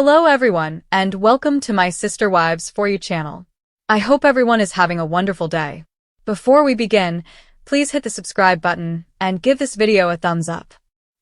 Hello everyone, and welcome to my Sister Wives For You channel. I hope everyone is having a wonderful day. Before we begin, please hit the subscribe button and give this video a thumbs up.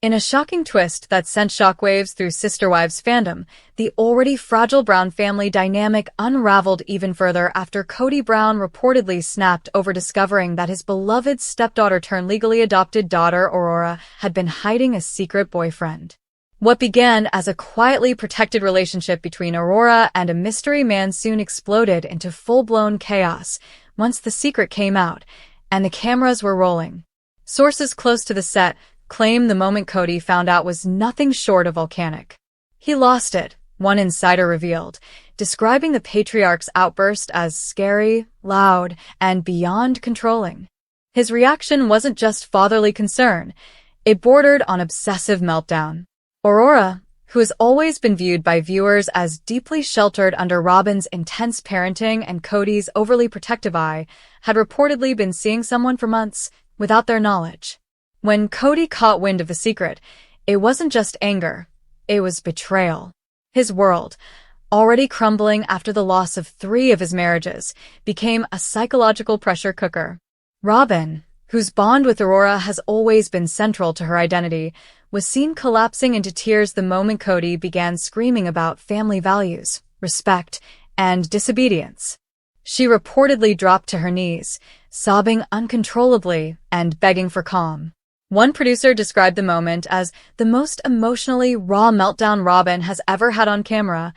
In a shocking twist that sent shockwaves through Sister Wives fandom, the already fragile Brown family dynamic unraveled even further after Kody Brown reportedly snapped over discovering that his beloved stepdaughter turned legally adopted daughter Aurora had been hiding a secret boyfriend. What began as a quietly protected relationship between Aurora and a mystery man soon exploded into full-blown chaos once the secret came out and the cameras were rolling. Sources close to the set claim the moment Kody found out was nothing short of volcanic. He lost it, one insider revealed, describing the patriarch's outburst as scary, loud, and beyond controlling. His reaction wasn't just fatherly concern, it bordered on obsessive meltdown. Aurora, who has always been viewed by viewers as deeply sheltered under Robyn's intense parenting and Kody's overly protective eye, had reportedly been seeing someone for months without their knowledge. When Kody caught wind of the secret, it wasn't just anger, it was betrayal. His world, already crumbling after the loss of 3 of his marriages, became a psychological pressure cooker. Robyn, whose bond with Aurora has always been central to her identity, was seen collapsing into tears the moment Kody began screaming about family values, respect, and disobedience. She reportedly dropped to her knees, sobbing uncontrollably and begging for calm. One producer described the moment as the most emotionally raw meltdown Robyn has ever had on camera,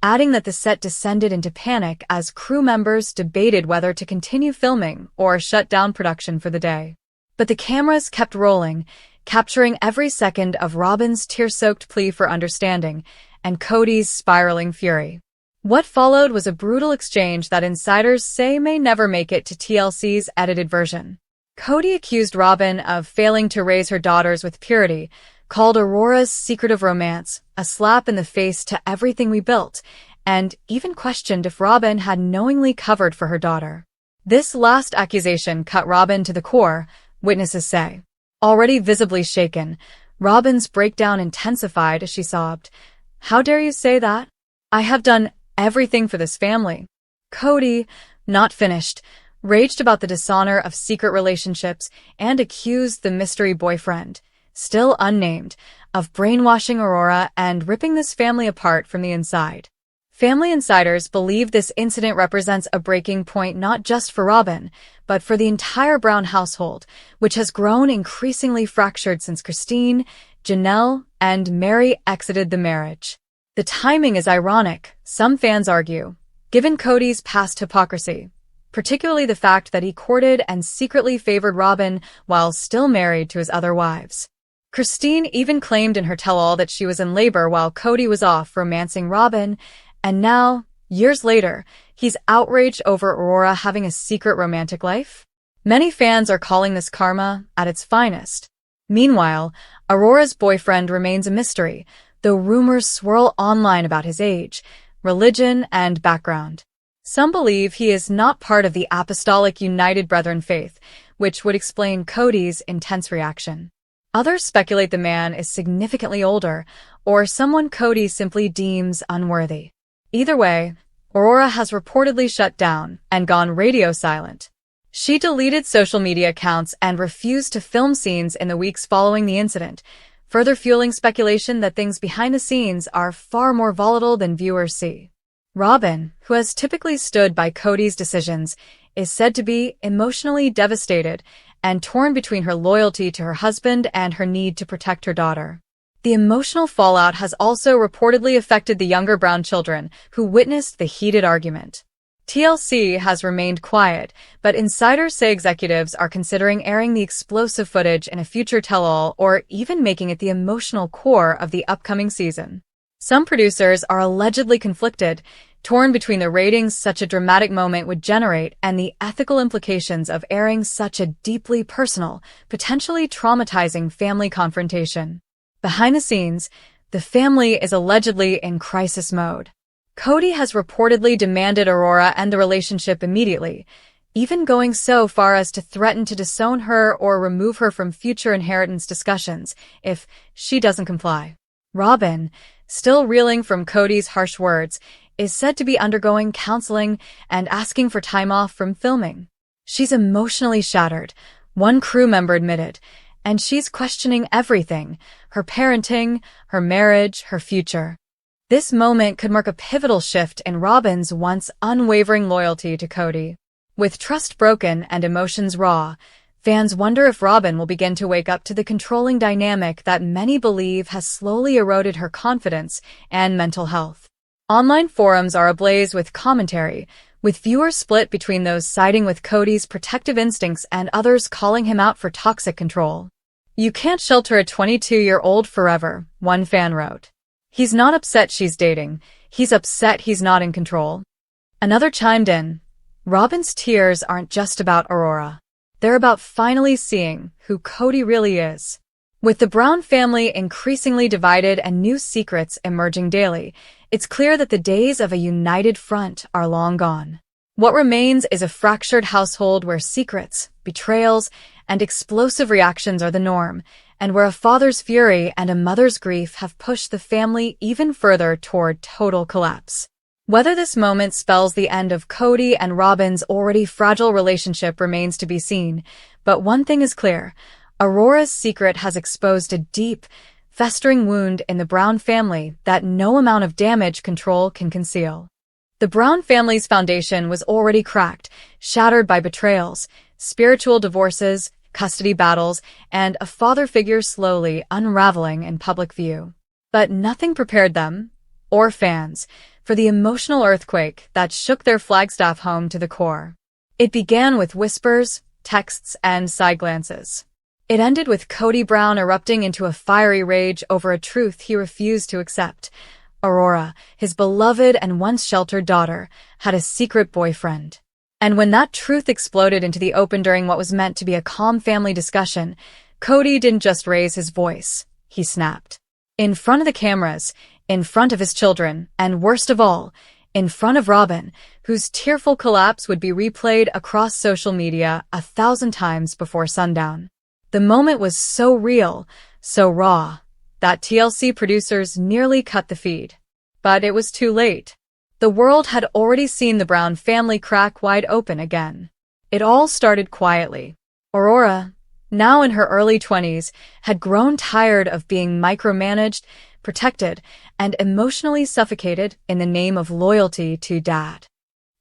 adding that the set descended into panic as crew members debated whether to continue filming or shut down production for the day. But the cameras kept rolling, capturing every second of Robyn's tear-soaked plea for understanding and Kody's spiraling fury. What followed was a brutal exchange that insiders say may never make it to TLC's edited version. Kody accused Robyn of failing to raise her daughters with purity, called Aurora's secretive romance a slap in the face to everything we built, and even questioned if Robyn had knowingly covered for her daughter. This last accusation cut Robyn to the core, witnesses say. Already visibly shaken, Robyn's breakdown intensified as she sobbed. "How dare you say that? I have done everything for this family." Kody, not finished, raged about the dishonor of secret relationships and accused the mystery boyfriend, still unnamed, of brainwashing Aurora and ripping this family apart from the inside. Family insiders believe this incident represents a breaking point not just for Robyn, but for the entire Brown household, which has grown increasingly fractured since Christine, Janelle, and Mary exited the marriage. The timing is ironic, some fans argue, given Kody's past hypocrisy, particularly the fact that he courted and secretly favored Robyn while still married to his other wives. Christine even claimed in her tell-all that she was in labor while Kody was off romancing Robyn, and now, years later, he's outraged over Aurora having a secret romantic life? Many fans are calling this karma at its finest. Meanwhile, Aurora's boyfriend remains a mystery, though rumors swirl online about his age, religion, and background. Some believe he is not part of the Apostolic United Brethren faith, which would explain Kody's intense reaction. Others speculate the man is significantly older, or someone Kody simply deems unworthy. Either way, Aurora has reportedly shut down and gone radio silent. She deleted social media accounts and refused to film scenes in the weeks following the incident, further fueling speculation that things behind the scenes are far more volatile than viewers see. Robyn, who has typically stood by Kody's decisions, is said to be emotionally devastated and torn between her loyalty to her husband and her need to protect her daughter. The emotional fallout has also reportedly affected the younger Brown children, who witnessed the heated argument. TLC has remained quiet, but insiders say executives are considering airing the explosive footage in a future tell-all or even making it the emotional core of the upcoming season. Some producers are allegedly conflicted, torn between the ratings such a dramatic moment would generate and the ethical implications of airing such a deeply personal, potentially traumatizing family confrontation. Behind the scenes, the family is allegedly in crisis mode. Kody has reportedly demanded Aurora end the relationship immediately, even going so far as to threaten to disown her or remove her from future inheritance discussions if she doesn't comply. Robyn, still reeling from Kody's harsh words, is said to be undergoing counseling and asking for time off from filming. She's emotionally shattered, one crew member admitted, and she's questioning everything: her parenting, her marriage, her future. This moment could mark a pivotal shift in Robyn's once unwavering loyalty to Kody. With trust broken and emotions raw, fans wonder if Robyn will begin to wake up to the controlling dynamic that many believe has slowly eroded her confidence and mental health. Online forums are ablaze with commentary, with viewers split between those siding with Kody's protective instincts and others calling him out for toxic control. "You can't shelter a 22-year-old forever," one fan wrote. "He's not upset she's dating, he's upset he's not in control." Another chimed in, "Robyn's tears aren't just about Aurora. They're about finally seeing who Kody really is." With the Brown family increasingly divided and new secrets emerging daily, it's clear that the days of a united front are long gone. What remains is a fractured household where secrets, betrayals, and explosive reactions are the norm, and where a father's fury and a mother's grief have pushed the family even further toward total collapse. Whether this moment spells the end of Kody and Robyn's already fragile relationship remains to be seen, but one thing is clear: Aurora's secret has exposed a deep, festering wound in the Brown family that no amount of damage control can conceal. The Brown family's foundation was already cracked, shattered by betrayals, spiritual divorces, custody battles, and a father figure slowly unraveling in public view. But nothing prepared them, or fans, for the emotional earthquake that shook their Flagstaff home to the core. It began with whispers, texts, and side glances. It ended with Kody Brown erupting into a fiery rage over a truth he refused to accept. Aurora, his beloved and once sheltered daughter, had a secret boyfriend. And when that truth exploded into the open during what was meant to be a calm family discussion, Kody didn't just raise his voice, he snapped. In front of the cameras, in front of his children, and worst of all, in front of Robyn, whose tearful collapse would be replayed across social media 1,000 times before sundown. The moment was so real, so raw, that TLC producers nearly cut the feed. But it was too late. The world had already seen the Brown family crack wide open again. It all started quietly. Aurora, now in her early 20s, had grown tired of being micromanaged, protected, and emotionally suffocated in the name of loyalty to Dad.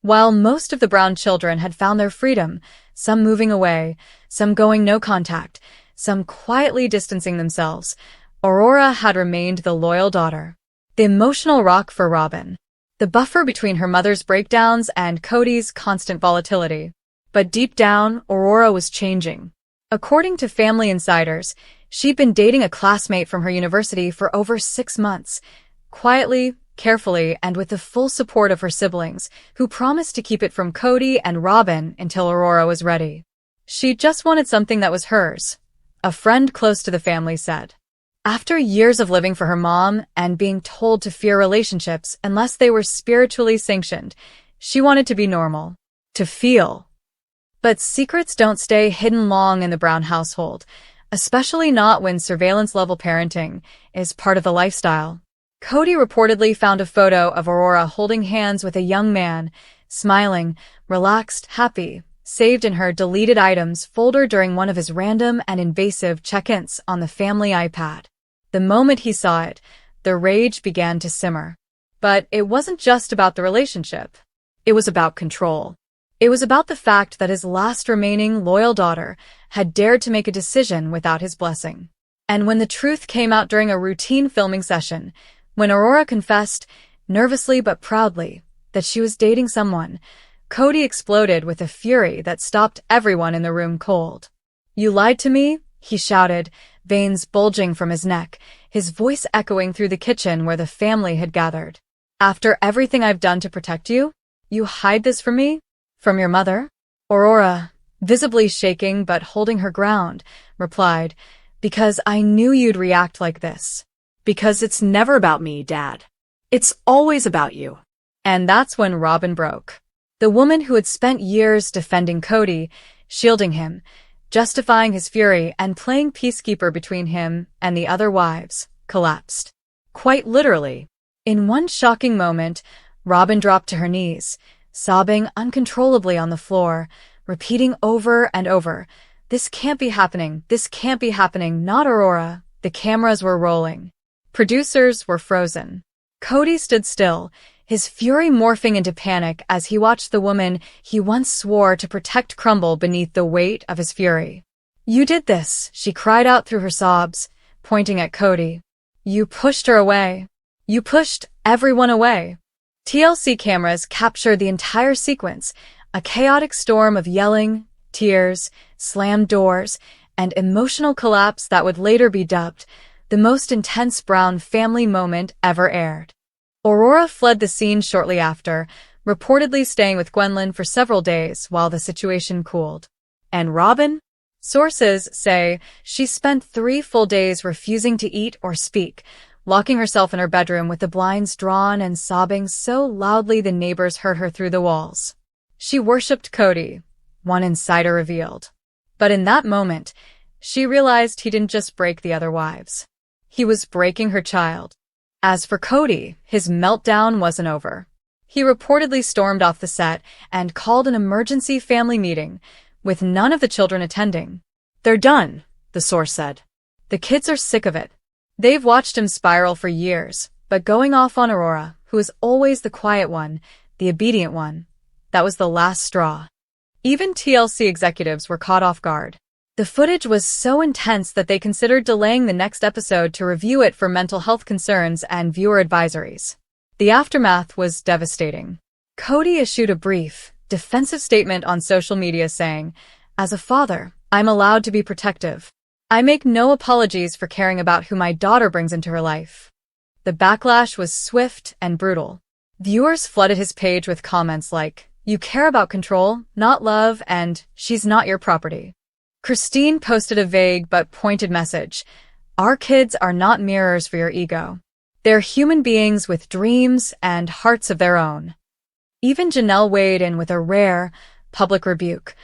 While most of the Brown children had found their freedom, some moving away, some going no contact, some quietly distancing themselves, Aurora had remained the loyal daughter, the emotional rock for Robyn, the buffer between her mother's breakdowns and Kody's constant volatility. But deep down, Aurora was changing. According to family insiders, she'd been dating a classmate from her university for over 6 months, quietly, carefully, and with the full support of her siblings, who promised to keep it from Kody and Robyn until Aurora was ready. She just wanted something that was hers, a friend close to the family said. After years of living for her mom and being told to fear relationships unless they were spiritually sanctioned, she wanted to be normal, to feel. But secrets don't stay hidden long in the Brown household, especially not when surveillance-level parenting is part of the lifestyle. Kody reportedly found a photo of Aurora holding hands with a young man, smiling, relaxed, happy, saved in her deleted items folder during one of his random and invasive check-ins on the family iPad. The moment he saw it, the rage began to simmer. But it wasn't just about the relationship. It was about control. It was about the fact that his last remaining loyal daughter had dared to make a decision without his blessing. And when the truth came out during a routine filming session, when Aurora confessed, nervously but proudly, that she was dating someone, Kody exploded with a fury that stopped everyone in the room cold. "You lied to me?" he shouted, veins bulging from his neck, his voice echoing through the kitchen where the family had gathered. "After everything I've done to protect you? You hide this from me? From your mother?" Aurora, visibly shaking but holding her ground, replied, "Because I knew you'd react like this. Because it's never about me, Dad. It's always about you." And that's when Robyn broke. The woman who had spent years defending Kody, shielding him, justifying his fury, and playing peacekeeper between him and the other wives, collapsed. Quite literally. In one shocking moment, Robyn dropped to her knees, sobbing uncontrollably on the floor, repeating over and over, "This can't be happening, this can't be happening, not Aurora." The cameras were rolling. Producers were frozen. Kody stood still, his fury morphing into panic as he watched the woman he once swore to protect crumble beneath the weight of his fury. "You did this," she cried out through her sobs, pointing at Kody. "You pushed her away. You pushed everyone away." TLC cameras captured the entire sequence, a chaotic storm of yelling, tears, slammed doors, and emotional collapse that would later be dubbed the most intense Brown family moment ever aired. Aurora fled the scene shortly after, reportedly staying with Gwendolyn for several days while the situation cooled. And Robyn? Sources say she spent 3 full days refusing to eat or speak, locking herself in her bedroom with the blinds drawn and sobbing so loudly the neighbors heard her through the walls. She worshipped Kody, one insider revealed. But in that moment, she realized he didn't just break the other wives. He was breaking her child. As for Kody, his meltdown wasn't over. He reportedly stormed off the set and called an emergency family meeting, with none of the children attending. "They're done," the source said. "The kids are sick of it. They've watched him spiral for years, but going off on Aurora, who is always the quiet one, the obedient one, that was the last straw." Even TLC executives were caught off guard. The footage was so intense that they considered delaying the next episode to review it for mental health concerns and viewer advisories. The aftermath was devastating. Kody issued a brief, defensive statement on social media saying, "As a father, I'm allowed to be protective. I make no apologies for caring about who my daughter brings into her life." The backlash was swift and brutal. Viewers flooded his page with comments like, "You care about control, not love," and "She's not your property." Christine posted a vague but pointed message. "Our kids are not mirrors for your ego. They're human beings with dreams and hearts of their own." Even Janelle weighed in with a rare, public rebuke.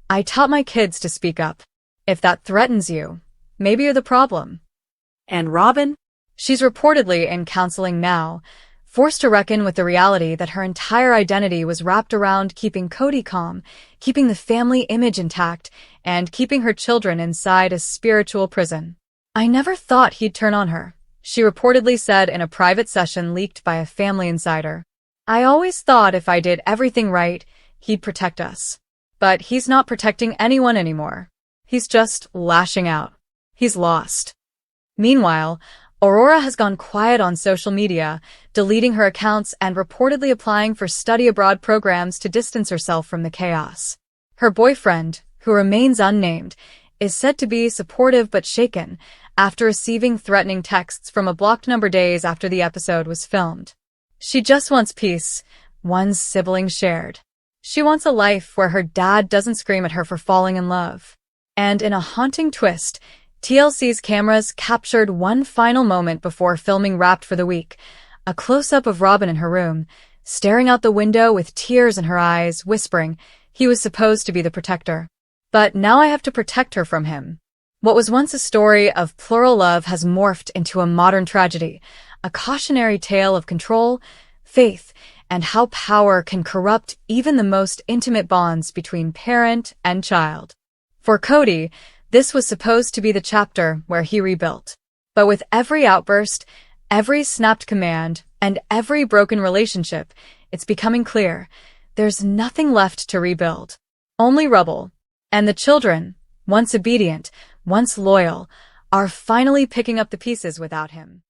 "I taught my kids to speak up. If that threatens you, maybe you're the problem." And Robyn? She's reportedly in counseling now, forced to reckon with the reality that her entire identity was wrapped around keeping Kody calm, keeping the family image intact, and keeping her children inside a spiritual prison. "I never thought he'd turn on her," she reportedly said in a private session leaked by a family insider. "I always thought if I did everything right, he'd protect us. But he's not protecting anyone anymore. He's just lashing out. He's lost." Meanwhile, Aurora has gone quiet on social media, deleting her accounts and reportedly applying for study abroad programs to distance herself from the chaos. Her boyfriend, who remains unnamed, is said to be supportive but shaken after receiving threatening texts from a blocked number days after the episode was filmed. She just wants peace, one sibling shared. She wants a life where her dad doesn't scream at her for falling in love. And in a haunting twist, TLC's cameras captured one final moment before filming wrapped for the week, a close-up of Robyn in her room, staring out the window with tears in her eyes, whispering, "He was supposed to be the protector. But now I have to protect her from him." What was once a story of plural love has morphed into a modern tragedy, a cautionary tale of control, faith, and how power can corrupt even the most intimate bonds between parent and child. For Kody, this was supposed to be the chapter where he rebuilt. But with every outburst, every snapped command, and every broken relationship, it's becoming clear there's nothing left to rebuild. Only rubble. And the children, once obedient, once loyal, are finally picking up the pieces without him.